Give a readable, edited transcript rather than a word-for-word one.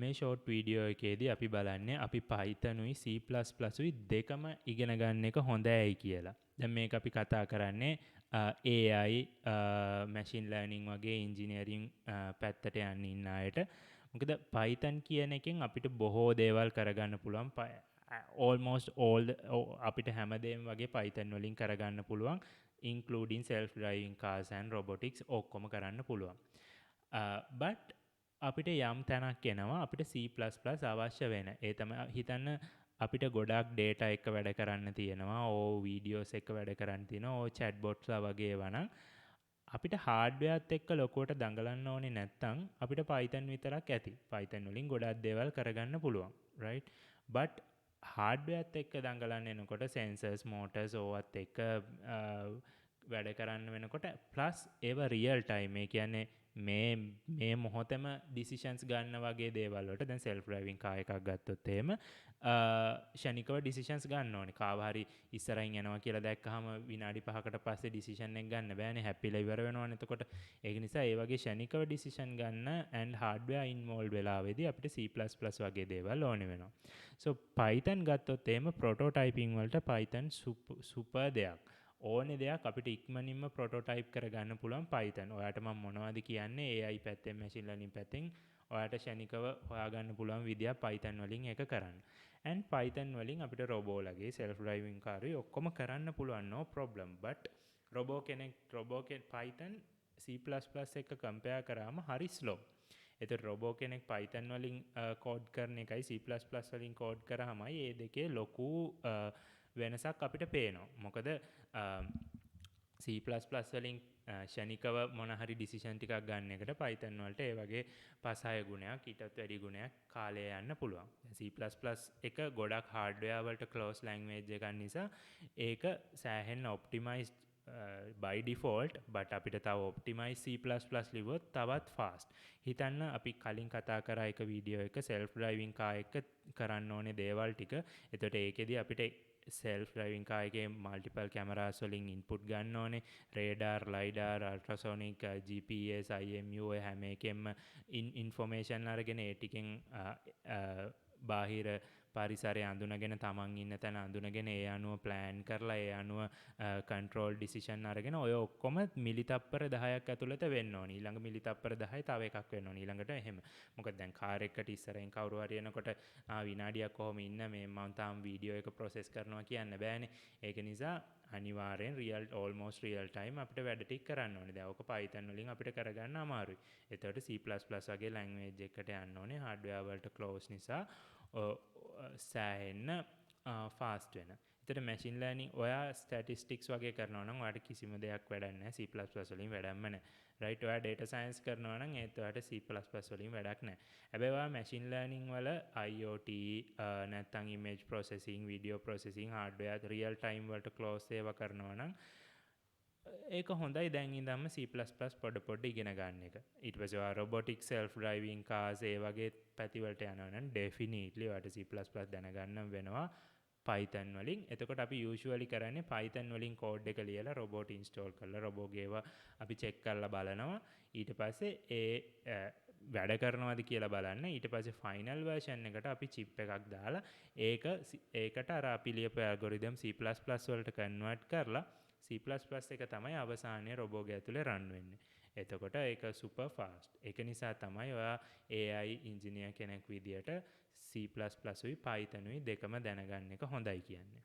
මේ short video එකේදී අපි බලන්නේ අපි Python උයි C++ උයි දෙකම ඉගෙන ගන්න එක හොඳයි කියලා. දැන් මේක අපි කතා කරන්නේ AI machine learning වගේ engineering පැත්තට යන්න ඉන්න අයට. මොකද Python කියන එකෙන් අපිට බොහෝ දේවල් කරගන්න පුළුවන්. Almost all අපිට හැමදේම වගේ Python වලින් කරගන්න පුළුවන්, including self driving cars and robotics ඔක්කොම කරන්න පුළුවන්. but අපිට යම් තැනක් එනවා අපිට C++ අවශ්‍ය වෙන. ඒ තමයි හිතන්න අපිට ගොඩක් data එක වැඩ කරන්න තියෙනවා, videos එක වැඩ කරන්න තියෙනවා, chatbotsලා වගේ වනම් අපිට hardwareත් එක්ක ලොකුවට දඟලන්න ඕනේ නැත්තම් අපිට Python විතරක් ඇති. Python වලින් ගොඩක් දේවල් කරගන්න පුළුවන්, right? but hardwareත් එක්ක දඟලන්න එනකොට sensors, motors ඕවත් එක්ක වැඩ කරන්න වෙනකොට plus ඒව real time, ඒ කියන්නේ මේ මොහොතේම decisions ගන්න වගේ දේවල් වලට දැන් self driving car එකක් ගත්තොත් එහෙම ෂණිකව decisions ගන්න ඕනේ. කාව හරි ඉස්සරහින් යනවා කියලා දැක්කහම විනාඩි 5කට පස්සේ decision එක ගන්න බෑනේ, හැප්පිලා ඉවර වෙනවනේ. එතකොට ඒක නිසා ඒ වගේ ෂණිකව decision ගන්න and hardware involved වෙලාවේදී අපිට C++ වගේ දේවල් ඕනේ වෙනවා. so Python ගත්තොත් එහෙම prototyping වලට Python super දෙයක්. ඕනේ දෙයක් අපිට ඉක්මනින්ම ප්‍රොටෝටයිප් කරගන්න පුළුවන් Python. ඔයාට මම මොනවද කියන්නේ AI පැත්තෙන්, machine learning පැත්තෙන් ඔයාට ෂණිකව හොයාගන්න පුළුවන් විදියක් Python වලින් ඒක කරන්න. and Python වලින් අපිට robot ලගේ self driving car ඔක්කොම කරන්න පුළුවන්, no problem. but Python C++ එක compare කරාම හරි slow. එතකොට robot කෙනෙක් Python වලින් code කරන එකයි C++ වලින් code කරාමයි මේ දෙකේ ලොකු වෙනසක් අපිට පේනවා. මොකද C++ වලින් ෂණිකව මොන හරි decision ටිකක් ගන්න එකට Python වලට ඒ වගේ 5-6 ගුණයක් ඊටත් වැඩි ගුණයක් කාලය යන්න පුළුවන්. C++ එක ගොඩක් hardware වලට close language එකක් නිසා ඒක සෑහෙන optimized by default, but අපිට තව optimize C++ ලිව්වොත් තවත් fast. හිතන්න අපි කලින් කතා කරා එක වීඩියෝ එක self driving car එක කරන්න ඕනේ දේවල් ටික. එතකොට ඒකෙදි අපිට self driving car එකේ multiple cameras වලින් input ගන්න ඕනේ, radar, lidar, ultrasonic, GPS, IMU හැම එකෙම information අරගෙන ඒ ටිකෙන් බාහිර පරිසරය අඳුනගෙන තමන් ඉන්න තැන අඳුනගෙන ඒ අනුව ප්ලෑන් කරලා ඒ අනුව කන්ට්‍රෝල් ඩිසිෂන් අරගෙන ඔය ඔක්කොම මිලිතප්පර 10ක් ඇතුළත වෙන්න ඕනේ. ඊළඟ මිලිතප්පර 10යි තව එකක් වෙන්න ඕනේ ඊළඟට එහෙම. මොකද දැන් කාර් එකකට ඉස්සරහින් කවුරු හරි එනකොට විනාඩියක් කොහොම ඉන්න මම තාම වීඩියෝ එක ප්‍රොසෙස් කරනවා කියන්න බෑනේ. ඒක නිසා අනිවාර්යෙන් almost real time අපිට වැඩ ටික කරන්න ඕනේ. දැන් ඔක Python වලින් අපිට කරගන්න අමාරුයි. එතකොට C++ වගේ language එකකට යන්න ඕනේ. hardware වලට close නිසා සෑහෙන්න fast වෙන. එතකොට machine learning ඔයා statistics වගේ කරනවා නම් ඔයාට කිසිම දෙයක් වැඩක් නැහැ. C++ වලින් වැඩක්ම නැහැ. right? ඔයා data science කරනවා නම් ඒත් ඔයාට C++ වලින් වැඩක් නැහැ. හැබැයි ඔයා machine learning වල IoT නැත්නම් image processing, video processing, hardware real time වලට close ඒවා කරනවා නම් ඒක හොඳයි දැන් ඉඳන්ම C++ පොඩ ඉගෙන ගන්න එක. ඊට පස්සේ ඔයා robotic self driving cars ඒ වගේ පැති වලට යනවා නම් definitely ඔයාට C++ දැනගන්න වෙනවා Python වලින්. එතකොට අපි usually කරන්නේ Python වලින් code එක ලියලා robot install කරලා robot ගේව අපි check කරලා බලනවා. ඊට පස්සේ ඒ වැඩ කරනවද කියලා බලන්න. ඊට පස්සේ final version එකට අපි chip එකක් දාලා ඒකට අර අපි ලියපු algorithm C++ වලට convert කරලා C++ එක තමයි අවසානයේ robot ගේ ඇතුලේ run වෙන්නේ. එතකොට ඒක super fast. ඒක නිසා තමයි ඔයා AI engineer කෙනෙක් විදියට C++ උයි Python උයි දෙකම දැනගන්න එක හොඳයි කියන්නේ.